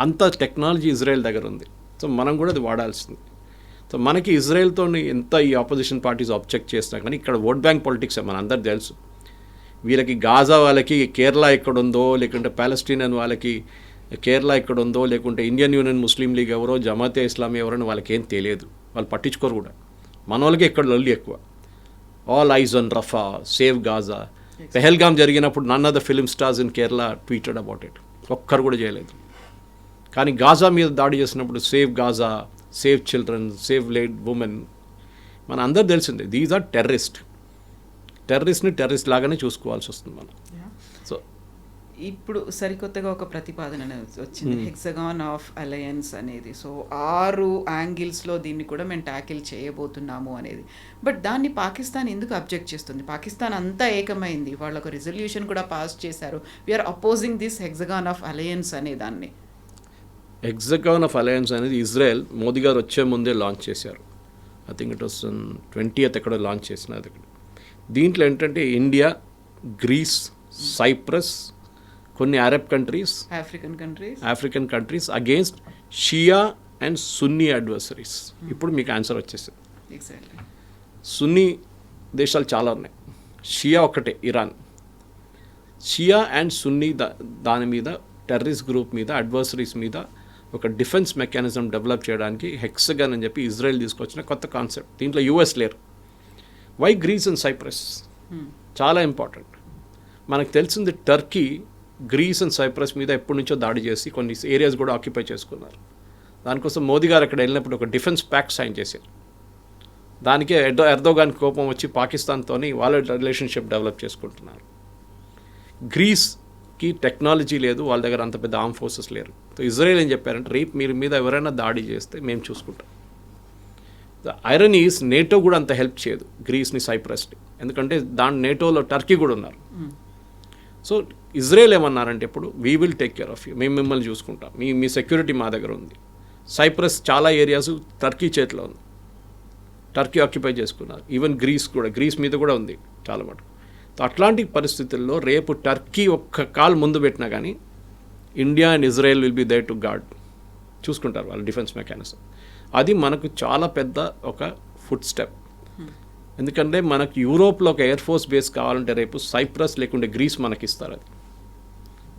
అంత టెక్నాలజీ ఇజ్రాయెల్ దగ్గర ఉంది. సో మనం కూడా అది వాడాల్సింది. సో మనకి ఇజ్రాయెల్తో ఎంత ఈ ఆపోజిషన్ పార్టీస్ ఆబ్జెక్ట్ చేసినా కానీ ఇక్కడ ఓట్ బ్యాంక్ పాలిటిక్స్ మన అందరు తెలుసు. వీళ్ళకి గాజా వాళ్ళకి కేరళ ఎక్కడుందో, లేకుంటే పాలస్తీనియన్ వాళ్ళకి కేరళ ఎక్కడుందో, లేకుంటే ఇండియన్ యూనియన్ ముస్లిం లీగ్ ఎవరో, జమాతే ఇస్లామీ ఎవరో వాళ్ళకి ఏం తెలియదు, వాళ్ళు పట్టించుకోరు కూడా. మన వాళ్ళకి ఎక్కడ లొల్లి ఎక్కువ. All eyes on Rafah, save Gaza. Pahalgam జరిగినప్పుడు none of the film stars in Kerala tweeted about it. ఒక్కరు కూడా చేయలేదు. కానీ గాజా మీద దాడి చేసినప్పుడు save Gaza, save children, save లేడ్ ఉమెన్, మన అందరు తెలిసిందే దీస్ ఆర్ టెర్రరిస్ట్ని టెర్రరిస్ట్ లాగానే చూసుకోవాల్సి వస్తుంది మనం. సో ఇప్పుడు సరికొత్తగా ఒక ప్రతిపాదన అనేది వచ్చింది, హెక్సగాన్ ఆఫ్ అలయన్స్ అనేది. సో 6 యాంగిల్స్లో దీన్ని కూడా మేము ట్యాకిల్ చేయబోతున్నాము అనేది. బట్ దాన్ని పాకిస్తాన్ ఎందుకు అబ్జెక్ట్ చేస్తుంది? పాకిస్తాన్ అంతా ఏకమైంది, వాళ్ళు ఒక రిజల్యూషన్ కూడా పాస్ చేశారు, we're opposing this hexagon of alliance అనే దాన్ని. హెక్సగాన్ ఆఫ్ అలయన్స్ అనేది ఇజ్రాయెల్ మోదీ గారు వచ్చే ముందే లాంచ్ చేశారు. I think it was 20th ఎక్కడో లాంచ్ చేసినది. దీంట్లో ఏంటంటే ఇండియా, గ్రీస్, సైప్రస్, కొన్ని Arab countries, African countries against Shia and Sunni adversaries. ఇప్పుడు మీకు ఆన్సర్ వచ్చేసింది. సున్నీ దేశాలు చాలా ఉన్నాయి, షియా ఒకటే ఇరాన్. షియా అండ్ సున్నీ దాని మీద, టెర్రరిస్ట్ గ్రూప్ మీద, అడ్వర్సరీస్ మీద ఒక డిఫెన్స్ మెకానిజం డెవలప్ చేయడానికి హెక్సగాన్ అని చెప్పి ఇజ్రాయెల్ తీసుకొచ్చిన కొత్త కాన్సెప్ట్. దీంట్లో యూఎస్ లేరు. Why Greece and Cyprus? చాలా ఇంపార్టెంట్. మనకు తెలిసింది టర్కీ గ్రీస్ అండ్ సైప్రస్ మీద ఎప్పటి నుంచో దాడి చేసి కొన్ని ఏరియాస్ కూడా ఆక్యుపై చేసుకున్నారు. దానికోసం మోదీ గారు అక్కడ వెళ్ళినప్పుడు ఒక డిఫెన్స్ ప్యాక్ట్ సైన్ చేశారు. దానికే ఎర్దోగాన్ కోపం వచ్చి పాకిస్తాన్తోని వాళ్ళ రిలేషన్షిప్ డెవలప్ చేసుకుంటున్నారు. గ్రీస్కి టెక్నాలజీ లేదు, వాళ్ళ దగ్గర అంత పెద్ద ఆర్మ్ ఫోర్సెస్ లేరు. సో ఇజ్రాయెల్ ఏం చెప్పారంటే రేపు మీరు మీద ఎవరైనా దాడి చేస్తే మేము చూసుకుంటాం. ద ఐరన్ ఈస్ నేటో కూడా అంత హెల్ప్ చేయదు గ్రీస్ని, సైప్రస్ని, ఎందుకంటే నేటోలో టర్కీ కూడా ఉన్నారు. సో ఇజ్రాయెల్ ఏమన్నారంటే ఇప్పుడు we will take care of you, మేము మిమ్మల్ని చూసుకుంటాం, మీ సెక్యూరిటీ మా దగ్గర ఉంది. సైప్రస్ చాలా ఏరియాస్ టర్కీ చేతిలో ఉంది, టర్కీ ఆక్యుపై చేసుకున్నారు. ఈవెన్ గ్రీస్ మీద కూడా ఉంది చాలా మటుకు. సో అట్లాంటి పరిస్థితుల్లో రేపు టర్కీ ఒక్క కాల్ ముందు పెట్టినా కానీ India and Israel will be there to guard, చూసుకుంటారు వాళ్ళ డిఫెన్స్ మెకానిజం. అది మనకు చాలా పెద్ద ఒక ఫుట్ స్టెప్. ఎందుకంటే మనకు యూరోప్లో ఒక ఎయిర్ ఫోర్స్ బేస్ కావాలంటే రేపు సైప్రస్ లేకుంటే గ్రీస్ మనకి ఇస్తారు. అది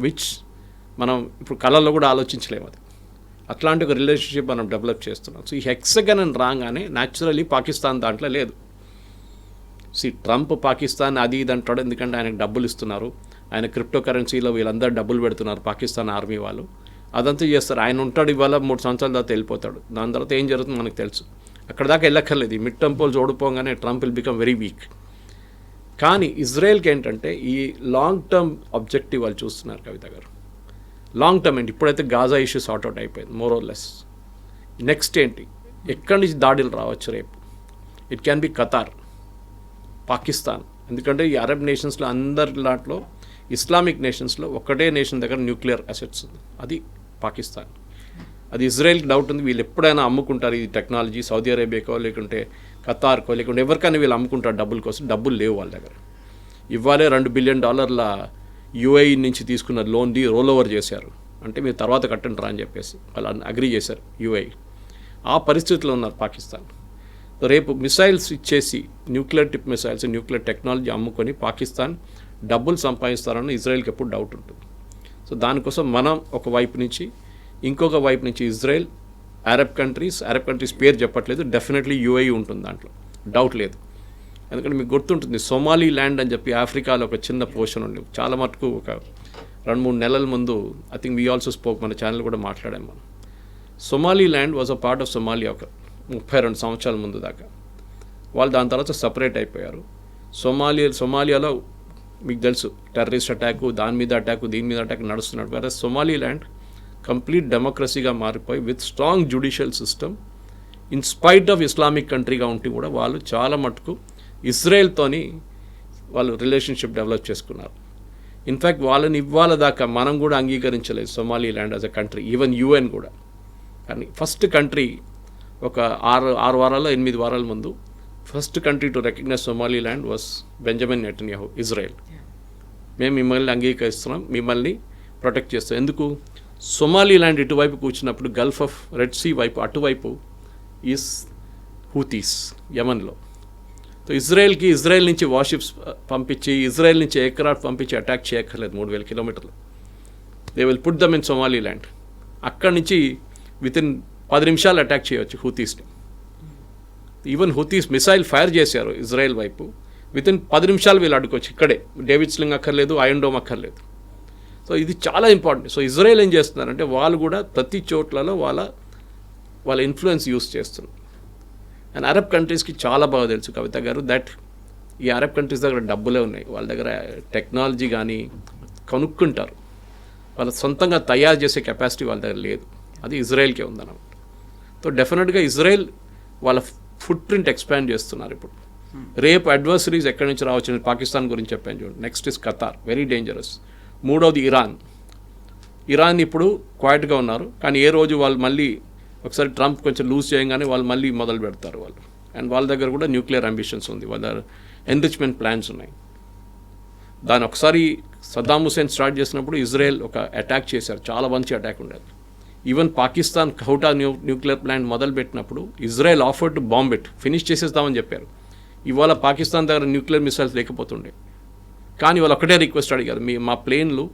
విచ్ మనం ఇప్పుడు కళల్లో కూడా ఆలోచించలేము. అది అట్లాంటి ఒక రిలేషన్షిప్ మనం డెవలప్ చేస్తున్నాం. సో ఈ హెక్సగాన్ అని రాగానే న్యాచురలీ పాకిస్తాన్ దాంట్లో లేదు. ట్రంప్ పాకిస్తాన్ అది ఇది అంటాడు, ఎందుకంటే ఆయనకు డబ్బులు ఇస్తున్నారు, ఆయన క్రిప్టో కరెన్సీలో వీళ్ళందరూ డబ్బులు పెడుతున్నారు పాకిస్తాన్ ఆర్మీ వాళ్ళు, అదంతా చేస్తారు. ఆయన ఉంటాడు, ఇవాళ 3 సంవత్సరాల తర్వాత వెళ్ళిపోతాడు. దాని తర్వాత ఏం జరుగుతుందో మనకు తెలుసు. అక్కడ దాకా వెళ్ళక్కర్లేదు. ఈ మిడ్ టర్మ్ పోల్స్ ఓడిపోగానే Trump will become very weak. కానీ ఇజ్రాయెల్కి ఏంటంటే ఈ లాంగ్ టర్మ్ ఆబ్జెక్టివ్ వాళ్ళు చూస్తున్నారు. కవిత గారు, లాంగ్ టర్మ్ ఏంటి? ఇప్పుడైతే గాజా ఇష్యూ సార్ట్అవుట్ అయిపోయింది మోర్ ఆర్ లెస్. నెక్స్ట్ ఏంటి? ఎక్కడి నుంచి దాడులు రావచ్చు రేపు? It can be Qatar, Pakistan. ఎందుకంటే ఈ అరబ్ నేషన్స్లో అందరిలాట్లో ఇస్లామిక్ నేషన్స్లో ఒకటే నేషన్ దగ్గర న్యూక్లియర్ అసెట్స్ ఉంది, అది పాకిస్తాన్. అది ఇజ్రాయెల్కి డౌట్ ఉంది, వీళ్ళు ఎప్పుడైనా అమ్ముకుంటారు ఈ టెక్నాలజీ, సౌదీ అరేబియాకో లేకుంటే ఖతార్కో లేకుంటే ఎవరికైనా వీళ్ళు అమ్ముకుంటారు డబ్బుల కోసం. డబ్బులు లేవు వాళ్ళ దగ్గర. ఇవ్వాలే $2 బిలియన్ యుఏఈ నుంచి తీసుకున్న లోన్ది రోల్ ఓవర్ చేశారు, అంటే మీరు తర్వాత కట్టండి రా అని చెప్పేసి వాళ్ళు అగ్రీ చేశారు యుఏఈ. ఆ పరిస్థితిలో ఉన్నారు పాకిస్తాన్. రేపు మిసైల్స్ ఇచ్చేసి nuclear tip missiles, nuclear technology అమ్ముకొని పాకిస్తాన్ డబ్బులు సంపాదిస్తారని ఇజ్రాయెల్కి ఎప్పుడు డౌట్ ఉంటుంది. సో దానికోసం మనం ఒక వైపు నుంచి, ఇంకొక వైపు నుంచి ఇజ్రాయెల్, అరబ్ కంట్రీస్ పేరు చెప్పట్లేదు, డెఫినెట్లీ యుఏఈ ఉంటుంది దాంట్లో, డౌట్ లేదు. ఎందుకంటే మీకు గుర్తుంటుంది సొమాలీ ల్యాండ్ అని చెప్పి ఆఫ్రికాలో ఒక చిన్న పోర్షన్ ఉంది. చాలా మటుకు ఒక 2-3 నెలల ముందు I think we also spoke, మన ఛానల్ కూడా మాట్లాడాం మనం. Somaliland was a part of Somalia ఒక 32 సంవత్సరాల ముందు దాకా. వాళ్ళు దాని తర్వాత సపరేట్ అయిపోయారు. సొమాలియాలో మీకు తెలుసు టెర్రరిస్ట్ అటాక్, దాని మీద అటాక్, దీని మీద అటాక్ నడుస్తున్నాడు. వేరే సొమాలీ ల్యాండ్ కంప్లీట్ డెమోక్రసీగా మారిపోయి with strong judicial system in spite of Islamic కంట్రీగా ఉంటే కూడా వాళ్ళు చాలా మటుకు ఇజ్రాయెల్తోని వాళ్ళు రిలేషన్షిప్ డెవలప్ చేసుకున్నారు. ఇన్ఫ్యాక్ట్ వాళ్ళని ఇవ్వాల దాకా మనం కూడా అంగీకరించలేదు Somaliland as a country, even UN కూడా. కానీ ఫస్ట్ కంట్రీ ఒక 6 వారాలు 8 వారాల ముందు first country to recognise Somaliland was Benjamin Netanyahu, Israel. మేము మిమ్మల్ని అంగీకరిస్తున్నాం, మిమ్మల్ని ప్రొటెక్ట్ చేస్తాం. ఎందుకు? సొమాలీ ల్యాండ్ ఇటువైపు కూర్చున్నప్పుడు గల్ఫ్ ఆఫ్ రెడ్ సీ వైపు అటువైపు ఈస్ హూతీస్ యమన్లో. సో ఇజ్రాయెల్ నుంచి వార్షిప్స్ పంపించి, ఇజ్రాయెల్ నుంచి ఎయిర్క్రాఫ్ట్ పంపించి అటాక్ చేయక్కర్లేదు 3000 కిలోమీటర్లు. They will put them in Somaliland. అక్కడి నుంచి వితిన్ 10 నిమిషాలు అటాక్ చేయవచ్చు హూతీస్ని. ఈవెన్ హూతీస్ మిసైల్ ఫైర్ చేశారు ఇజ్రాయెల్ వైపు, వితిన్ 10 నిమిషాలు వీళ్ళు అడ్డుకోవచ్చు. ఇక్కడే డేవిడ్ స్లింగ్ అక్కర్లేదు, ఐరన్ డోమ్ అక్కర్లేదు. సో ఇది చాలా ఇంపార్టెంట్. సో ఇజ్రాయెల్ ఏం చేస్తున్నారంటే వాళ్ళు కూడా ప్రతి చోట్లలో వాళ్ళ ఇన్ఫ్లుయెన్స్ యూస్ చేస్తున్నారు. అండ్ అరబ్ కంట్రీస్కి చాలా బాగా తెలుసు కవిత గారు దట్ ఈ అరబ్ కంట్రీస్ దగ్గర డబ్బులే ఉన్నాయి, వాళ్ళ దగ్గర టెక్నాలజీ కానీ కనుక్కుంటారు, వాళ్ళ సొంతంగా తయారు చేసే కెపాసిటీ వాళ్ళ దగ్గర లేదు. అది ఇజ్రాయెల్కే ఉందన్నమాట. సో డెఫినెట్గా ఇజ్రాయెల్ వాళ్ళ ఫుట్ ప్రింట్ ఎక్స్పాండ్ చేస్తున్నారు ఇప్పుడు. రేపు అడ్వర్సరీస్ ఎక్కడి నుంచి రావచ్చు, పాకిస్తాన్ గురించి చెప్పాను చూడండి. Next is Qatar, very dangerous. మూడవది ఇరాన్ ఇప్పుడు క్వైట్గా ఉన్నారు, కానీ ఏ రోజు వాళ్ళు మళ్ళీ ఒకసారి ట్రంప్ కొంచెం లూజ్ చేయగానే వాళ్ళు మళ్ళీ మొదలు పెడతారు వాళ్ళు. అండ్ వాళ్ళ దగ్గర కూడా న్యూక్లియర్ అంబిషన్స్ ఉంది, వాళ్ళ ఎన్రిచ్మెంట్ ప్లాన్స్ ఉన్నాయి. దాని ఒకసారి సద్దాం హుసేన్ స్టార్ట్ చేసినప్పుడు ఇజ్రాయెల్ ఒక అటాక్ చేశారు, చాలా మంచి అటాక్ ఉండేది. Even Pakistan Kahuta nuclear plant మొదలుపెట్టినప్పుడు Israel offer to bomb it, finish చేసేస్తామని చెప్పారు. ఇవాళ పాకిస్తాన్ దగ్గర న్యూక్లియర్ మిసైల్స్ లేకపోతుండే, కానీ వాళ్ళు ఒకటే రిక్వెస్ట్ అడిగారు, మా ప్లేన్లు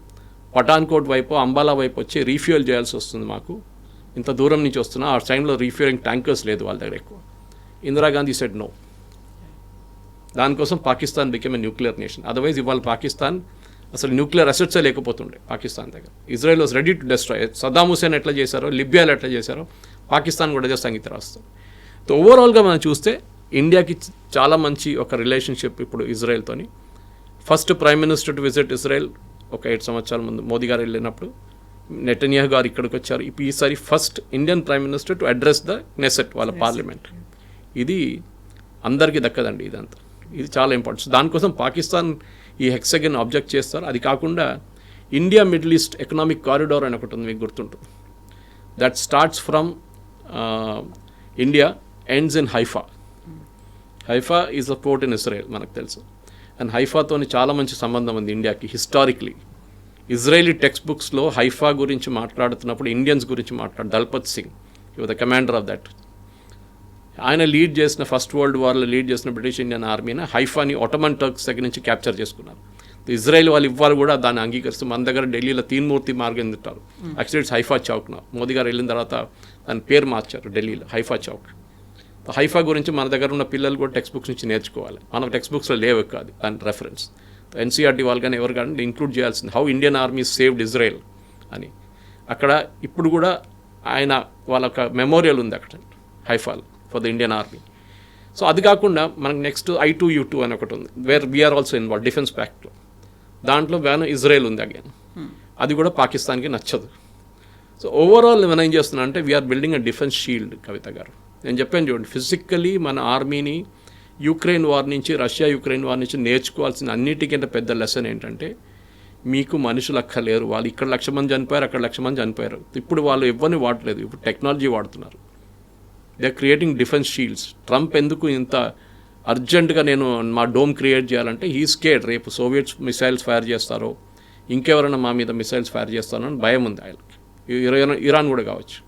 పఠాన్కోట్ వైపు అంబాలా వైపు వచ్చి రీఫ్యూయల్ చేయాల్సి వస్తుంది, మాకు ఇంత దూరం నుంచి వస్తున్నా, ఆ టైంలో రీఫ్యూయలింగ్ ట్యాంకర్స్ లేదు వాళ్ళ దగ్గర ఎక్కువ. Indira Gandhi said no. దానికోసం Pakistan became a nuclear nation. Otherwise ఇవాళ పాకిస్తాన్ అసలు న్యూక్లియర్ అసెట్సే లేకపోతుండే పాకిస్తాన్ దగ్గర. Israel was ready to destroy. Saddam Hussain ఎట్లా చేశారో, లిబియాలో ఎట్లా చేశారో, పాకిస్తాన్ కూడా చేస్తే సంగీత రాస్తాం. సో ఓవరాల్గా మనం చూస్తే ఇండియాకి చాలా మంచి ఒక రిలేషన్షిప్ ఇప్పుడు ఇజ్రాయెల్తోని. First prime minister to visit Israel ఒక 7 సంవత్సరాల ముందు మోదీ గారు వెళ్ళినప్పుడు, నెతన్యాహు గారు ఇక్కడికి వచ్చారు. ఇప్పుడు ఈసారి first Indian prime minister to address the Knesset, వాళ్ళ పార్లమెంట్. ఇది అందరికీ దక్కదండి ఇదంతా, ఇది చాలా ఇంపార్టెంట్. దానికోసం పాకిస్తాన్ ఈ హెక్సగన్ ఆబ్జెక్ట్ చేస్తారు. అది కాకుండా India Middle East economic corridor అని ఒకటి ఉంది, మీకు గుర్తుంటుంది. That starts from India, ends in Haifa. Haifa is a port in Israel, మనకు తెలుసు. అండ్ హైఫాతోని చాలా మంచి సంబంధం ఉంది ఇండియాకి హిస్టారిక్లీ. ఇజ్రాయలీ టెక్స్ట్ బుక్స్లో హైఫా గురించి మాట్లాడుతున్నప్పుడు ఇండియన్స్ గురించి Dalpat Singh, you the commander of that. ఆయన లీడ్ చేసిన ఫస్ట్ వరల్డ్ వార్లో లీడ్ చేసిన బ్రిటిష్ ఇండియన్ ఆర్మీని హైఫాని ఒటమన్ టర్క్స్ దగ్గర నుంచి క్యాప్చర్ చేసుకున్నారు. ఇజ్రాయెల్ వాళ్ళు ఇవ్వాలి కూడా దాన్ని అంగీకరిస్తూ మన దగ్గర ఢిల్లీలో తీన్మూర్తి మార్గం తింటారు. Actually it's Haifa Chowk. Modi గారు వెళ్ళిన తర్వాత దాని పేరు మార్చారు ఢిల్లీలో, హైఫా చౌక్. హైఫా గురించి మన దగ్గర ఉన్న పిల్లలు కూడా టెక్స్ట్ బుక్స్ నుంచి నేర్చుకోవాలి. మన టెక్స్ట్ బుక్స్లో లేవు కాదు దాని రెఫరెన్స్. ఎన్సీఆర్టీ వాళ్ళు కానీ ఎవరు కానీ ఇంక్లూడ్ చేయాల్సింది, how Indian army saved Israel అని. అక్కడ ఇప్పుడు కూడా ఆయన వాళ్ళ మెమోరియల్ ఉంది అక్కడ హైఫాలో for the Indian army. So అది కాకుండా మనకు నెక్స్ట్ I2U2 అని ఒకటి ఉంది, where we are also involve defence ప్యాక్ట్లో. దాంట్లో వేరే ఇజ్రాయెల్ ఉంది అగైన్, అది కూడా పాకిస్తాన్కి నచ్చదు. సో ఓవరాల్ మనం ఏం చేస్తున్నాం అంటే we are building a defence shield. Kavitha గారు నేను చెప్పాను చూడండి, ఫిజికల్లీ మన ఆర్మీని యుక్రెయిన్ వార్ నుంచి, రష్యా యుక్రెయిన్ వార్ నుంచి నేర్చుకోవాల్సిన అన్నిటికంటే పెద్ద లెసన్ ఏంటంటే, మీకు మనుషులు అక్కర్లేరు. వాళ్ళు ఇక్కడ 1,00,000 మంది చనిపోయారు, అక్కడ 1,00,000 మంది చనిపోయారు. ఇప్పుడు వాళ్ళు ఎవరిని వాడలేదు, ఇప్పుడు టెక్నాలజీ వాడుతున్నారు. They are creating defence shields. Trump ఎందుకు ఇంత అర్జెంటుగా నేను మా డోమ్ క్రియేట్ చేయాలంటే, హీ స్కేర్డ్ రేపు సోవియట్స్ మిసైల్స్ ఫైర్ చేస్తారో, ఇంకెవరైనా మా మీద మిసైల్స్ ఫైర్ చేస్తారో అని భయం ఉంది ఆయనకి. ఇరాన్ కూడా కావచ్చు.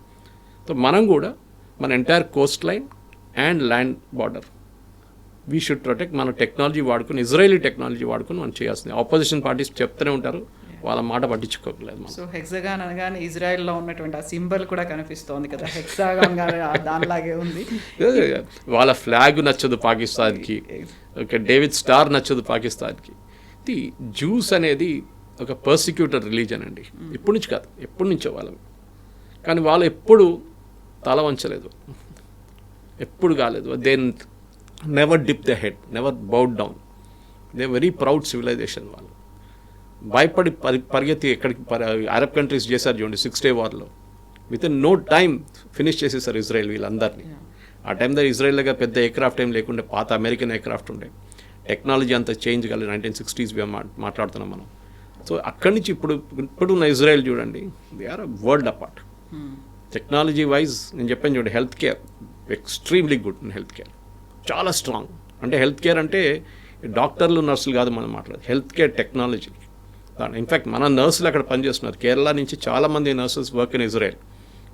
సో మనం కూడా మన entire Coast line and land border we should protect. మన టెక్నాలజీ వాడుకుని, ఇజ్రాయలీ టెక్నాలజీ వాడుకుని మనం చేయాల్సింది. ఆపోజిషన్ పార్టీస్ చెప్తూనే ఉంటారు, వాళ్ళ మాట పట్టించుకోలేదు మనం. సో హెక్సాగాన్ అనగానే ఇజ్రాయెల్లో ఉన్నటువంటి ఆ సింబల్ కూడా కనిపిస్తోంది కదా, హెక్సాగాన్ దానిలాగే ఉంది. వాళ్ళ ఫ్లాగ్ నచ్చదు పాకిస్తాన్కి, ఒక డేవిడ్ స్టార్ నచ్చదు పాకిస్తాన్కి. ఇది జ్యూస్ అనేది ఒక పర్సిక్యూటర్ రిలీజన్ అండి, ఇప్పటి నుంచి కాదు, ఎప్పటి నుంచో వాళ్ళవి. కానీ వాళ్ళు ఎప్పుడు తల వంచలేదు, ఎప్పుడు కాలేదు. They never dip the head, never bowed down. They very proud civilization. వాళ్ళు భయపడి పరిగెత్తి ఎక్కడికి అరబ్ కంట్రీస్ చేశారు చూడండి 6 Day వార్లో. Within no time finish చేసేసారు ఇజ్రాయెల్ వీళ్ళందరినీ. ఆ టైం దగ్గర ఇజ్రాయెల్ దగ్గర పెద్ద ఎయిర్క్రాఫ్ట్ ఏం లేకుండే, పాత అమెరికన్ ఎయిర్క్రాఫ్ట్ ఉండే. టెక్నాలజీ అంతా చేంజ్ కాలేదు, 1960s మాట్లాడుతున్నాం మనం. సో అక్కడి నుంచి ఇప్పుడున్న ఇజ్రాయెల్ చూడండి, they are a world apart. Technology wise నేను చెప్పాను చూడండి, health care extremely good in health care, చాలా స్ట్రాంగ్. అంటే హెల్త్ కేర్ అంటే డాక్టర్లు నర్సులు కాదు మనం మాట్లాడదు, హెల్త్ కేర్ టెక్నాలజీ. ఇన్ఫ్యాక్ట్ మన నర్సులు అక్కడ పనిచేస్తున్నారు. కేరళ నుంచి చాలామంది నర్సెస్ వర్క్ ఇన్ ఇజ్రాయెల్,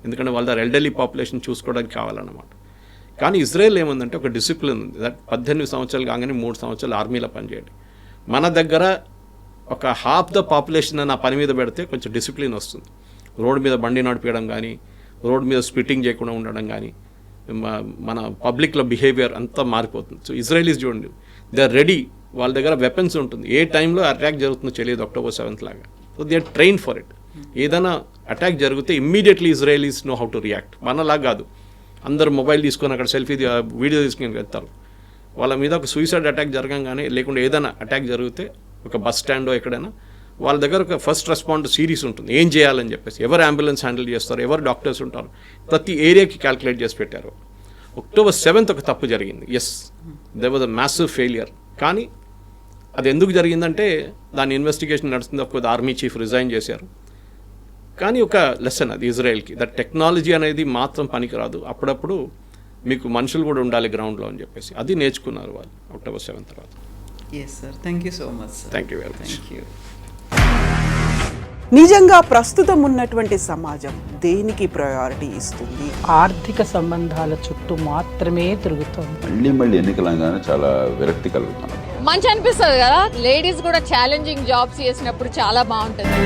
ఎందుకంటే వాళ్ళ దగ్గర ఎల్డర్లీ పాపులేషన్ చూసుకోవడానికి కావాలన్నమాట. కానీ ఇజ్రాయెల్ ఏముందంటే ఒక డిసిప్లిన్ ఉంది. 18 సంవత్సరాలు కాగానే 3 సంవత్సరాలు ఆర్మీలో పనిచేయండి. మన దగ్గర ఒక హాఫ్ ద పాపులేషన్ అని ఆ పని మీద పెడితే కొంచెం డిసిప్లిన్ వస్తుంది. రోడ్డు మీద బండి నడిపించడం కానీ, రోడ్డు మీద స్పిట్టింగ్ చేయకుండా ఉండడం కానీ, మన పబ్లిక్లో బిహేవియర్ అంతా మారిపోతుంది. సో ఇజ్రాయలీస్ చూడండి, దే ఆర్ రెడీ వాళ్ళ దగ్గర వెపన్స్ ఉంటుంది, ఏ టైంలో అటాక్ జరుగుతుందో తెలియదు October 7th లాగా. So they are train for it. ఏదైనా అటాక్ జరిగితే immediately Israelis know how to react. మనలా కాదు, అందరు మొబైల్ తీసుకొని అక్కడ సెల్ఫీ వీడియో తీసుకొని వెళ్తారు. వాళ్ళ మీద ఒక సూసైడ్ అటాక్ జరగంగానే, లేకుంటే ఏదైనా అటాక్ జరిగితే ఒక బస్ స్టాండో ఎక్కడైనా, వాళ్ళ దగ్గర ఒక ఫస్ట్ రెస్పాండ్ సిరీస్ ఉంటుంది, ఏం చేయాలని చెప్పేసి. ఎవరు అంబులెన్స్ హ్యాండిల్ చేస్తారు, ఎవరు డాక్టర్స్ ఉంటారు, ప్రతి ఏరియాకి క్యాల్కులేట్ చేసి పెట్టారు. October 7th ఒక తప్పు జరిగింది. Yes, there was a massive failure. కానీ అది ఎందుకు జరిగిందంటే దాని ఇన్వెస్టిగేషన్ నడుస్తుంది. అప్పుడు ఆర్మీ చీఫ్ రిజైన్ చేశారు. కానీ ఒక లెసన్ అది ఇజ్రాయెల్కి, దట్ టెక్నాలజీ అనేది మాత్రం పనికిరాదు, అప్పుడప్పుడు మీకు మనుషులు కూడా ఉండాలి గ్రౌండ్లో అని చెప్పేసి అది నేర్చుకున్నారు వాళ్ళు October 7th తర్వాత. Yes sir, thank you so much sir. Thank you very much. Thank you. నిజంగా ప్రస్తుతం ఉన్నటువంటి సమాజం దేనికి ప్రయారిటీ ఇస్తుంది? ఆర్థిక సంబంధాల చుట్టూ మాత్రమే తిరుగుతోంది. మళ్ళీ ఎన్నికలంగానే చాలా విరక్తి కలుగుతున్నాం. మంచి అనిపిస్తుంది కదా, లేడీస్ కూడా ఛాలెంజింగ్ జాబ్స్ చేసినప్పుడు చాలా బాగుంటుంది.